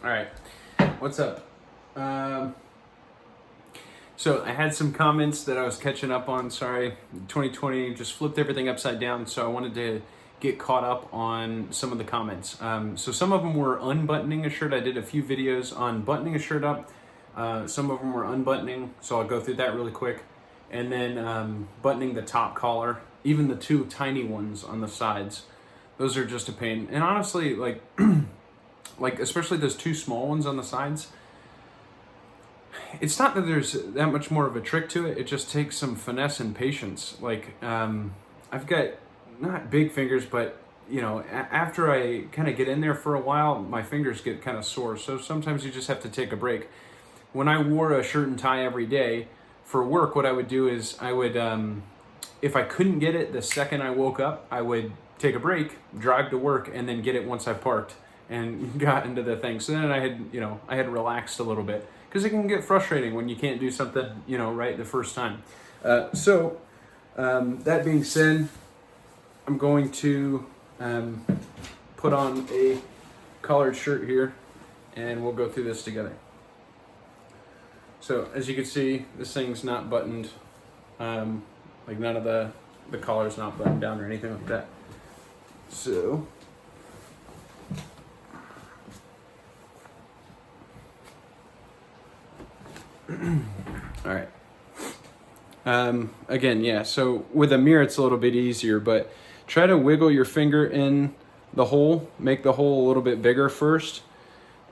All right, what's up? So I had some comments that I was catching up on. Sorry, 2020 just flipped everything upside down. So I wanted to get caught up on some of the comments. So some of them were unbuttoning a shirt. I did a few videos on buttoning a shirt up. Some of them were unbuttoning, so I'll go through that really quick. And then buttoning the top collar, even the two tiny ones on the sides. Those are just a pain. And honestly, like especially those two small ones on the sides, it's not that there's that much more of a trick to it. It just takes some finesse and patience. I've got not big fingers, but after I kind of get in there for a while, my fingers get kind of sore. So sometimes you just have to take a break. When I wore a shirt and tie every day for work, what I would do is I would, if I couldn't get it the second I woke up, I would take a break, drive to work, and then get it once I parked and got into the thing. So then I had relaxed a little bit, because it can get frustrating when you can't do something, right the first time. That being said, I'm going to put on a collared shirt here, and we'll go through this together. So as you can see, this thing's not buttoned, like none of the collar's not buttoned down or anything like that. So all right. Again, yeah, so with a mirror it's a little bit easier, but try to wiggle your finger in the hole, make the hole a little bit bigger first,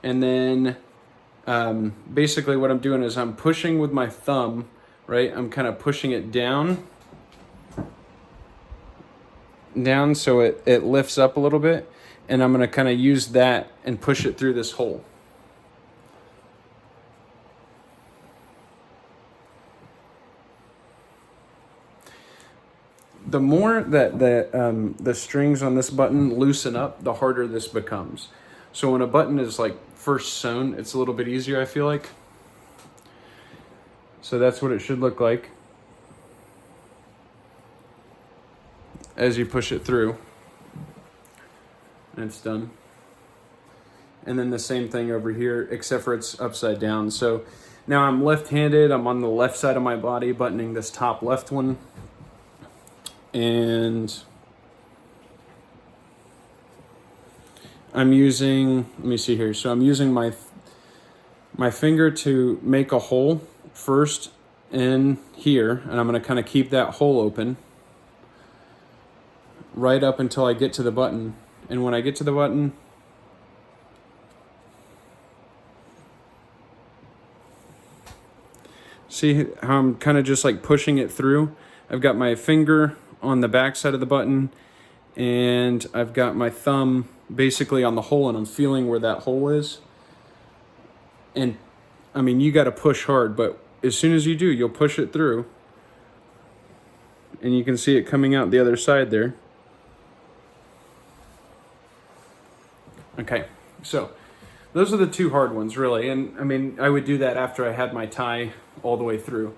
and then basically what I'm doing is I'm pushing with my thumb, right? I'm kind of pushing it down so it lifts up a little bit, and I'm going to kind of use that and push it through this hole. The more that the strings on this button loosen up, the harder this becomes. So when a button is like first sewn, it's a little bit easier, I feel like. So that's what it should look like as you push it through. And it's done. And then the same thing over here, except for it's upside down. So now I'm left-handed, I'm on the left side of my body, buttoning this top left one. And I'm using, let me see here. So I'm using my finger to make a hole first in here, and I'm going to kind of keep that hole open right up until I get to the button. And when I get to the button, see how I'm kind of just like pushing it through? I've got my finger on the back side of the button, and I've got my thumb basically on the hole, and I'm feeling where that hole is. And I mean, you got to push hard, but as soon as you do, you'll push it through, and you can see it coming out the other side there. Okay, so those are the two hard ones, really. And I mean, I would do that after I had my tie all the way through.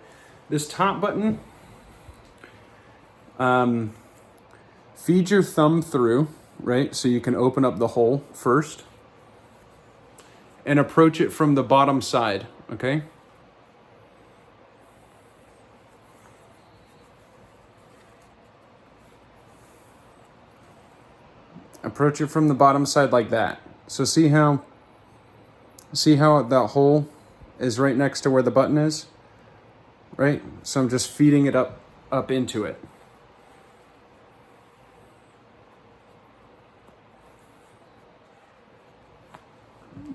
This top button, feed your thumb through, right? So you can open up the hole first and approach it from the bottom side, okay? Approach it from the bottom side like that. So see how that hole is right next to where the button is, right? So I'm just feeding it up into it.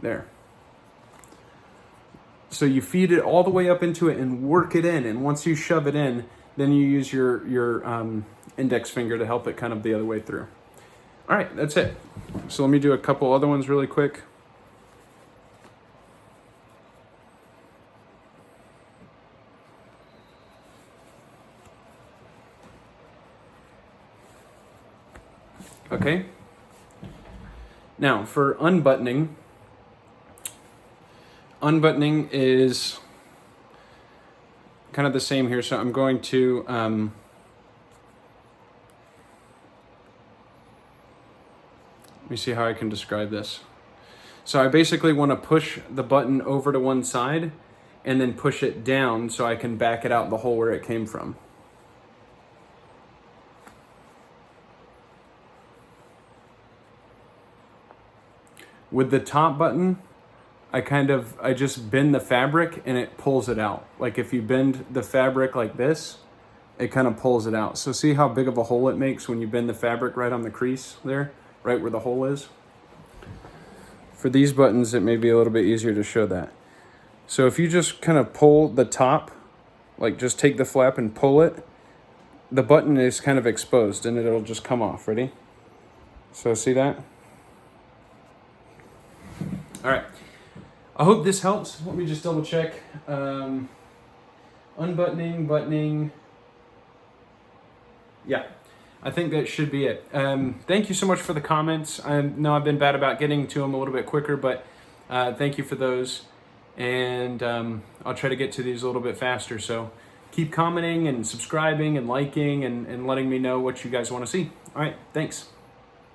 There. So you feed it all the way up into it and work it in. And once you shove it in, then you use your index finger to help it kind of the other way through. All right, that's it. So let me do a couple other ones really quick. Okay. Now for unbuttoning is kind of the same here. So I'm going to let me see how I can describe this. So I basically want to push the button over to one side and then push it down so I can back it out the hole where it came from. With the top button, I just bend the fabric and it pulls it out. Like if you bend the fabric like this, it kind of pulls it out. So see how big of a hole it makes when you bend the fabric right on the crease there, right where the hole is? For these buttons, it may be a little bit easier to show that. So if you just kind of pull the top, like just take the flap and pull it, the button is kind of exposed and it'll just come off. Ready? So see that? All right. I hope this helps. Let me just double check. Unbuttoning, buttoning. Yeah, I think that should be it. Thank you so much for the comments. I know I've been bad about getting to them a little bit quicker, but thank you for those. And I'll try to get to these a little bit faster. So keep commenting and subscribing and liking and letting me know what you guys want to see. All right, thanks.